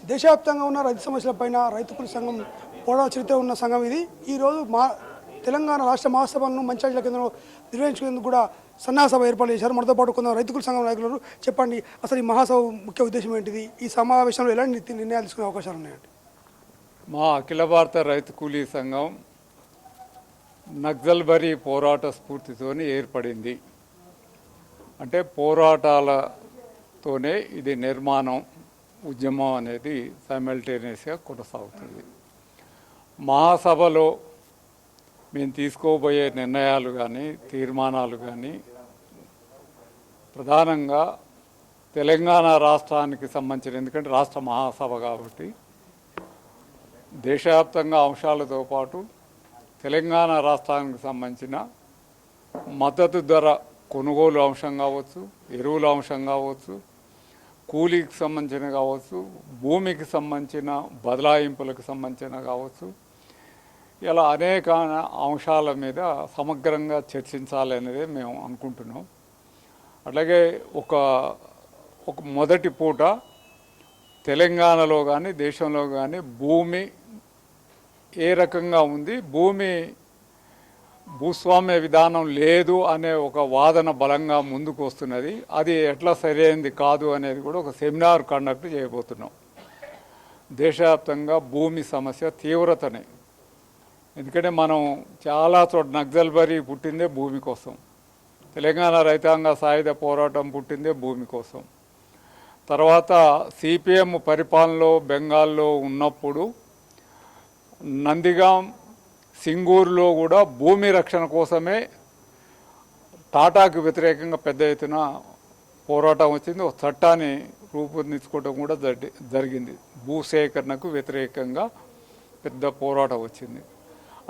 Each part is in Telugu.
దేశవ్యాప్తంగా ఉన్న రైతు సమస్యలపైన రైతు కూలీ సంఘం పోరాట చరిత్ర ఉన్న సంఘం ఇది. ఈరోజు తెలంగాణ రాష్ట్ర మహాసభను మంచిర్యాల కేంద్రంలో నిర్వహించుకునేందుకు కూడా సన్నాహసభ ఏర్పాటు చేశారు. మనతో పాటు కొంత రైతు కూలీ సంఘం నాయకులు. చెప్పండి, అసలు ఈ మహాసభ ముఖ్య ఉద్దేశం ఏంటిది? ఈ సమావేశంలో ఎలాంటి నిర్ణయాలు తీసుకునే అవకాశాలు ఉన్నాయండి? మా అఖిల భారత రైతు కూలీ సంఘం నక్సల్బరీ పోరాట స్ఫూర్తితో ఏర్పడింది. అంటే పోరాటాలతోనే ఇది నిర్మాణం, ఉద్యమం అనేది సైమల్టేనియస్గా కొనసాగుతుంది. మహాసభలో మేము తీసుకోబోయే నిర్ణయాలు కానీ తీర్మానాలు కానీ ప్రధానంగా తెలంగాణ రాష్ట్రానికి సంబంధించిన, ఎందుకంటే రాష్ట్ర మహాసభ కాబట్టి దేశవ్యాప్తంగా అంశాలతో పాటు తెలంగాణ రాష్ట్రానికి సంబంధించిన మద్దతు ధర కొనుగోలు అంశం కావచ్చు, ఎరువుల అంశం కావచ్చు, కూలీకి సంబంధించిన కావచ్చు, భూమికి సంబంధించిన బదలాయింపులకు సంబంధించిన కావచ్చు, ఇలా అనేక అంశాల మీద సమగ్రంగా చర్చించాలనేది మేము అనుకుంటున్నాం. అట్లాగే ఒక మొదటి పూట తెలంగాణలో కానీ దేశంలో కానీ భూమి ఏ రకంగా ఉంది, భూస్వామ్య విధానం లేదు అనే ఒక వాదన బలంగా ముందుకు వస్తున్నది. అది ఎట్లా సరైనది కాదు అనేది కూడా ఒక సెమినార్ కండక్ట్ చేయబోతున్నాం. దేశవ్యాప్తంగా భూమి సమస్య తీవ్రతనే, ఎందుకంటే మనం చాలా చోట్ల నక్సల్బరీ పుట్టిందే భూమి కోసం, తెలంగాణ రైతాంగ సాయుధ పోరాటం పుట్టిందే భూమి కోసం. తర్వాత సిపిఎం పరిపాలనలో బెంగాల్లో ఉన్నప్పుడు నందిగాం, సింగూరులో కూడా భూమి రక్షణ కోసమే టాటాకు వ్యతిరేకంగా పెద్ద ఎత్తున పోరాటం వచ్చింది. ఒక చట్టాన్ని రూపొందించుకోవడం కూడా జరిగింది. భూసేకరణకు వ్యతిరేకంగా పెద్ద పోరాటం వచ్చింది.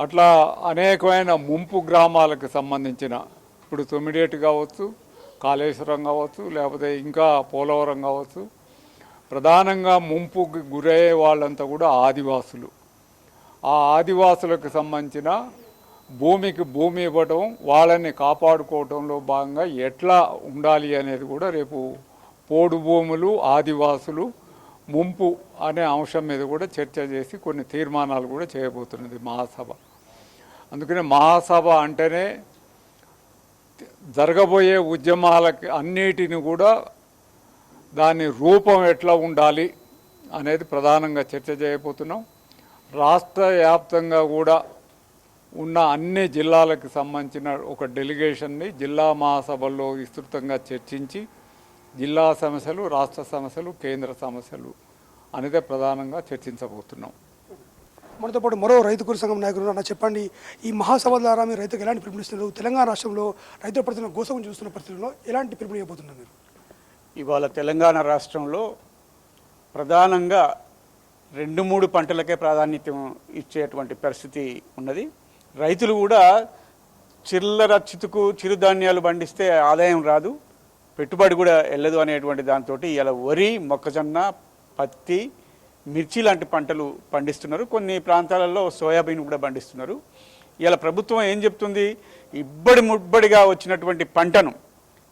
అట్లా అనేకమైన ముంపు గ్రామాలకు సంబంధించిన, ఇప్పుడు తొమ్మిడేటి కావచ్చు, కాళేశ్వరం కావచ్చు, లేకపోతే ఇంకా పోలవరం కావచ్చు, ప్రధానంగా ముంపుకి గురయ్యే వాళ్ళంతా కూడా ఆదివాసులు. ఆ ఆదివాసులకు సంబంధించిన భూమికి భూమి ఇవ్వటం, వాళ్ళని కాపాడుకోవటంలో భాగంగా ఎట్లా ఉండాలి అనేది కూడా రేపు పోడు భూములు, ఆదివాసులు, ముంపు అనే అంశం మీద కూడా చర్చ చేసి కొన్ని తీర్మానాలు కూడా చేయబోతున్నది మహాసభ. అందుకనే మహాసభ అంటేనే జరగబోయే ఉద్యమాలకి అన్నిటిని కూడా దాని రూపం ఎట్లా ఉండాలి అనేది ప్రధానంగా చర్చ చేయబోతున్నాం. రాష్ట్ర వ్యాప్తంగా కూడా ఉన్న అన్ని జిల్లాలకు సంబంధించిన ఒక డెలిగేషన్ని జిల్లా మహాసభల్లో విస్తృతంగా చర్చించి జిల్లా సమస్యలు, రాష్ట్ర సమస్యలు, కేంద్ర సమస్యలు అనేది ప్రధానంగా చర్చించబోతున్నాం. మనతో పాటు మరో రైతు కూలీ సంఘం నాయకులు. అన్న చెప్పండి, ఈ మహాసభ ద్వారా మీరు రైతులకు ఎలాంటి పిలుపునిస్తున్నారు? తెలంగాణ రాష్ట్రంలో రైతుల పడుతున్న గోసము చూస్తున్న పరిస్థితుల్లో ఎలాంటి పిలుపుని ఇవ్వబోతున్నారు మీరు? ఇవాళ తెలంగాణ రాష్ట్రంలో ప్రధానంగా 2-3 పంటలకే ప్రాధాన్యత ఇచ్చేటువంటి పరిస్థితి ఉన్నది. రైతులు కూడా చిల్లర చితుకు చిరుధాన్యాలు పండిస్తే ఆదాయం రాదు, పెట్టుబడి కూడా వెళ్ళదు అనేటువంటి దాంతో ఇలా వరి, మొక్కజొన్న, పత్తి, మిర్చి లాంటి పంటలు పండిస్తున్నారు. కొన్ని ప్రాంతాలలో సోయాబీన్ కూడా పండిస్తున్నారు. ఇలా ప్రభుత్వం ఏం చెప్తుంది? ఇబ్బడి ముబ్బడిగా వచ్చినటువంటి పంటను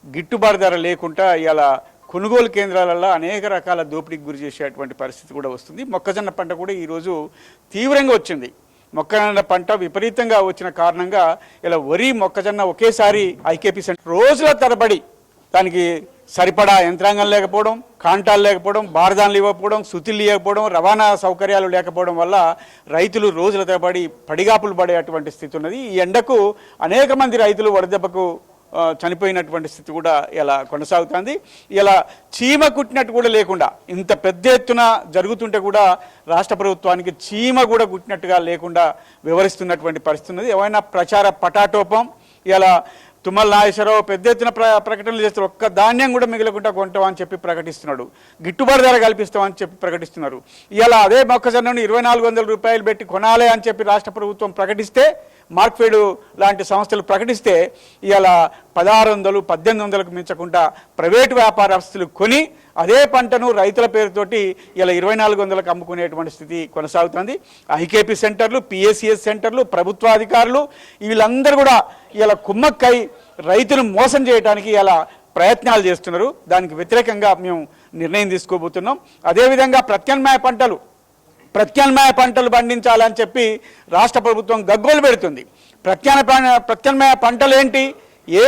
గిట్టుబాటు ధర లేకుండా ఇలా కొనుగోలు కేంద్రాలలో అనేక రకాల దోపిడీకి గురి చేసేటువంటి పరిస్థితి కూడా వస్తుంది. మొక్కజొన్న పంట కూడా ఈరోజు తీవ్రంగా వచ్చింది. మొక్కజొన్న పంట విపరీతంగా వచ్చిన కారణంగా ఇలా వరి, మొక్కజొన్న ఒకేసారి ఐకేపీ సెంటర్ రోజుల తరబడి దానికి సరిపడా యంత్రాంగం లేకపోవడం, కాంటాలు లేకపోవడం, బారదాన్లు ఇవ్వకపోవడం, సుతిళ్ళు ఇవ్వకపోవడం, రవాణా సౌకర్యాలు లేకపోవడం వల్ల రైతులు రోజుల తరబడి పడిగాపులు పడేటువంటి స్థితి ఉన్నది. ఈ ఎండకు అనేక మంది రైతులు వడదెబ్బకు చనిపోయినటువంటి స్థితి కూడా ఇలా కొనసాగుతుంది. ఇలా చీమ కుట్టినట్టు కూడా లేకుండా ఇంత పెద్ద ఎత్తున జరుగుతుంటే కూడా రాష్ట్ర ప్రభుత్వానికి చీమ కూడా కుట్టినట్టుగా లేకుండా వివరిస్తున్నటువంటి పరిస్థితి ఉన్నది. ఏమైనా ప్రచార పటాటోపం. ఇలా తుమ్మల నాగేశ్వరరావు పెద్ద ఎత్తున ప్రకటనలు చేస్తారు. ఒక్క ధాన్యం కూడా మిగలకుండా కొంటామని చెప్పి ప్రకటిస్తున్నాడు, గిట్టుబాటు ధర కల్పిస్తామని చెప్పి ప్రకటిస్తున్నారు. ఇలా అదే మొక్కజొన్నను 2400 రూపాయలు పెట్టి కొనాలి అని చెప్పి రాష్ట్ర ప్రభుత్వం ప్రకటిస్తే, మార్క్ఫెడ్ లాంటి సంస్థలు ప్రకటిస్తే ఇలా 1600, 1800కు మించకుండా ప్రైవేటు వ్యాపారస్తులు కొని అదే పంటను రైతుల పేరుతోటి ఇలా 2400కు అమ్ముకునేటువంటి స్థితి కొనసాగుతుంది. ఐకేపీ సెంటర్లు, పిఎస్సిఎస్ సెంటర్లు, ప్రభుత్వాధికారులు వీళ్ళందరూ కూడా ఇలా కుమ్మక్కై రైతులు మోసం చేయడానికి ఇలా ప్రయత్నాలు చేస్తున్నారు. దానికి వ్యతిరేకంగా మేము నిర్ణయం తీసుకోబోతున్నాం. అదేవిధంగా ప్రత్యామ్నాయ పంటలు పండించాలని చెప్పి రాష్ట్ర ప్రభుత్వం గగ్గోలు పెడుతుంది. ప్రత్యామ్నాయ పంటలు ఏంటి, ఏ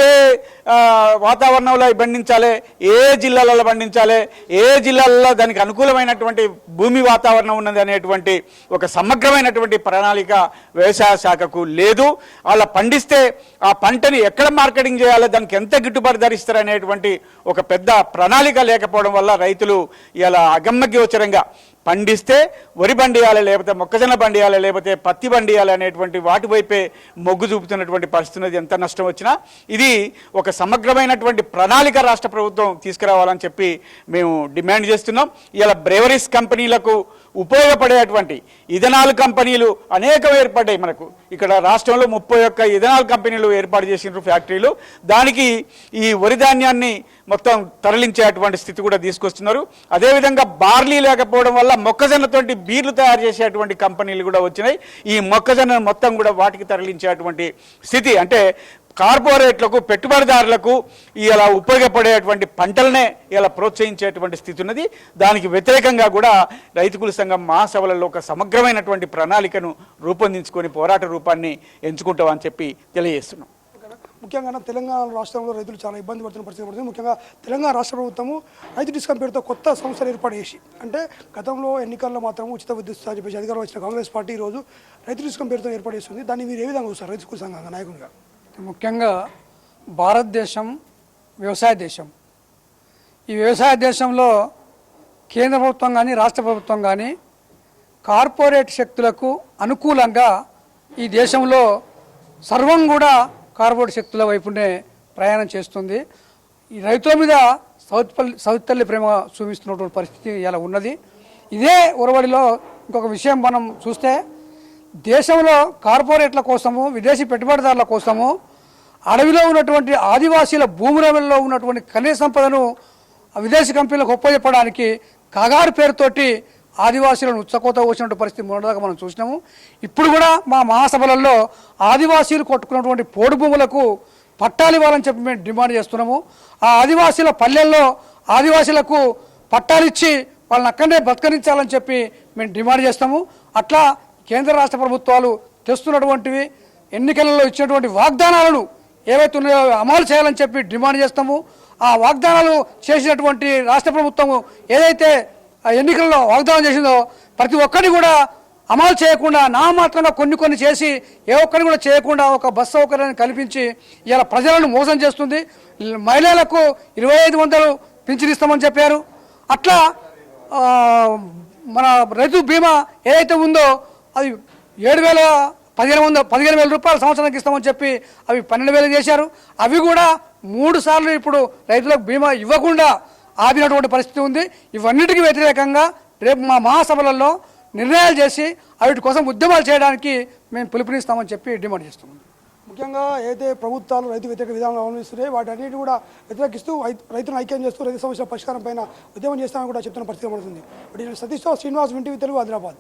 వాతావరణంలో పండించాలి, ఏ జిల్లాలలో పండించాలి, ఏ జిల్లాలలో దానికి అనుకూలమైనటువంటి భూమి వాతావరణం ఉన్నది అనేటువంటి ఒక సమగ్రమైనటువంటి ప్రణాళిక వ్యవసాయ శాఖకు లేదు. అలా పండిస్తే ఆ పంటని ఎక్కడ మార్కెటింగ్ చేయాలి, దానికి ఎంత గిట్టుబాటు ధరిస్తారు అనేటువంటి ఒక పెద్ద ప్రణాళిక లేకపోవడం వల్ల రైతులు ఇలా అగమ్యగోచరంగా పండిస్తే వరి పండియాలి, లేకపోతే మొక్కజొన్న పండియాలి, లేకపోతే పత్తి పండియాలి అనేటువంటి వాటి వైపే మొగ్గు చూపుతున్నటువంటి పరిస్థితి. ఎంత నష్టం వచ్చినా ఇది ఒక సమగ్రమైనటువంటి ప్రణాళిక రాష్ట్ర ప్రభుత్వం తీసుకురావాలని చెప్పి మేము డిమాండ్ చేస్తున్నాం. ఇలా బ్రేవరీస్ కంపెనీలకు ఉపయోగపడేటువంటి ఇథనాల్ కంపెనీలు అనేకం ఏర్పడ్డాయి. మనకు ఇక్కడ రాష్ట్రంలో 31 ఇథనాల్ కంపెనీలు ఏర్పాటు చేసినారు ఫ్యాక్టరీలు. దానికి ఈ వరి ధాన్యాన్ని మొత్తం తరలించేటువంటి స్థితి కూడా తీసుకొస్తున్నారు. అదేవిధంగా బార్లీ లేకపోవడం వల్ల మొక్కజొన్నతోటి బీర్లు తయారు చేసేటువంటి కంపెనీలు కూడా వచ్చినాయి. ఈ మొక్కజొన్న మొత్తం కూడా వాటికి తరలించేటువంటి స్థితి, అంటే కార్పొరేట్లకు, పెట్టుబడిదారులకు ఇలా ఉపయోగపడేటువంటి పంటలనే ఇలా ప్రోత్సహించేటువంటి స్థితి ఉన్నది. దానికి వ్యతిరేకంగా కూడా రైతుకుల సంఘం మహాసభలలో ఒక సమగ్రమైనటువంటి ప్రణాళికను రూపొందించుకొని పోరాట రూపాన్ని ఎంచుకుంటామని చెప్పి తెలియజేస్తున్నాం. ముఖ్యంగా తెలంగాణ రాష్ట్రంలో రైతులు చాలా ఇబ్బంది పడుతున్న పరిస్థితి పడుతుంది. ముఖ్యంగా తెలంగాణ రాష్ట్ర ప్రభుత్వము రైతు డిస్కౌంట్ పేరుతో కొత్త సంస్థలు ఏర్పాటు చేసి, అంటే గతంలో ఎన్నికల్లో మాత్రం ఉచిత విద్యుత్ అని చెప్పేసి అధికారం వచ్చిన కాంగ్రెస్ పార్టీ ఈరోజు రైతు డిస్కౌంట్ పేరుతో ఏర్పాటు చేస్తుంది. దాన్ని మీరు ఏ విధంగా చూస్తారు రైతు సంఘంగా నాయకునిగా? ముఖ్యంగా భారతదేశం వ్యవసాయ దేశం. ఈ వ్యవసాయ దేశంలో కేంద్ర ప్రభుత్వం కానీ రాష్ట్ర ప్రభుత్వం కానీ కార్పొరేట్ శక్తులకు అనుకూలంగా ఈ దేశంలో సర్వం కూడా కార్పొరేట్ శక్తుల వైపునే ప్రయాణం చేస్తుంది. ఈ రైతుల మీద సౌతల్లి ప్రేమ చూపిస్తున్నటువంటి పరిస్థితి ఇలా ఉన్నది. ఇదే ఒరవడిలో ఇంకొక విషయం మనం చూస్తే, దేశంలో కార్పొరేట్ల కోసము, విదేశీ పెట్టుబడిదారుల కోసము అడవిలో ఉన్నటువంటి ఆదివాసీల భూములలో ఉన్నటువంటి ఖనిజ సంపదను విదేశీ కంపెనీలకు ఒప్పజెప్పడానికి కగారు పేరుతోటి ఆదివాసీలను ఉచ్చకోత వచ్చినటువంటి పరిస్థితి మొన్నదాకా మనం చూసినాము. ఇప్పుడు కూడా మా మహాసభలలో ఆదివాసీలు కొట్టుకున్నటువంటి పోడు భూములకు పట్టాలు ఇవ్వాలని చెప్పి మేము డిమాండ్ చేస్తున్నాము. ఆ ఆదివాసీల పల్లెల్లో ఆదివాసీలకు పట్టాలు ఇచ్చి వాళ్ళని అక్కడనే బతకరించాలని చెప్పి మేము డిమాండ్ చేస్తాము. అట్లా కేంద్ర రాష్ట్ర ప్రభుత్వాలు తెస్తున్నటువంటివి, ఎన్నికలలో ఇచ్చినటువంటి వాగ్దానాలను ఏవైతే ఉన్నాయో అమలు చేయాలని చెప్పి డిమాండ్ చేస్తాము. ఆ వాగ్దానాలు చేసినటువంటి రాష్ట్ర ప్రభుత్వం ఏదైతే ఎన్నికల్లో వాగ్దానం చేసిందో ప్రతి ఒక్కరిని కూడా అమలు చేయకుండా నామాత్రంగా కొన్ని చేసి ఏ ఒక్కరిని కూడా చేయకుండా ఒక బస్ సౌకర్యాన్ని కల్పించి ఇలా ప్రజలను మోసం చేస్తుంది. మహిళలకు 2500 పింఛన్ ఇస్తామని చెప్పారు. అట్లా మన రైతు బీమా ఏదైతే ఉందో అది 15,000 రూపాయలు సంవత్సరానికి ఇస్తామని చెప్పి అవి 12,000 చేశారు. అవి కూడా 3 సార్లు ఇప్పుడు రైతులకు బీమా ఇవ్వకుండా ఆపినటువంటి పరిస్థితి ఉంది. ఇవన్నిటికీ వ్యతిరేకంగా రేపు మా మహాసభలలో నిర్ణయాలు చేసి వాటి కోసం ఉద్యమాలు చేయడానికి మేము పిలుపునిస్తామని చెప్పి డిమాండ్ చేస్తున్నాం. ముఖ్యంగా ఏదైతే ప్రభుత్వాలు రైతు వ్యతిరేక విధానాలు అవలంబిస్తున్నాయి వాటన్నిటి కూడా వ్యతిరేకిస్తూ రైతులను ఐక్యం చేస్తూ రైతు సమస్యల పరిష్కారం పైన ఉద్యమం చేస్తామని కూడా చెప్తున్న పరిస్థితి పడుతుంది. సతీష్తో శ్రీనివాస్, వింటివి తెలుగు, ఆదిలాబాద్.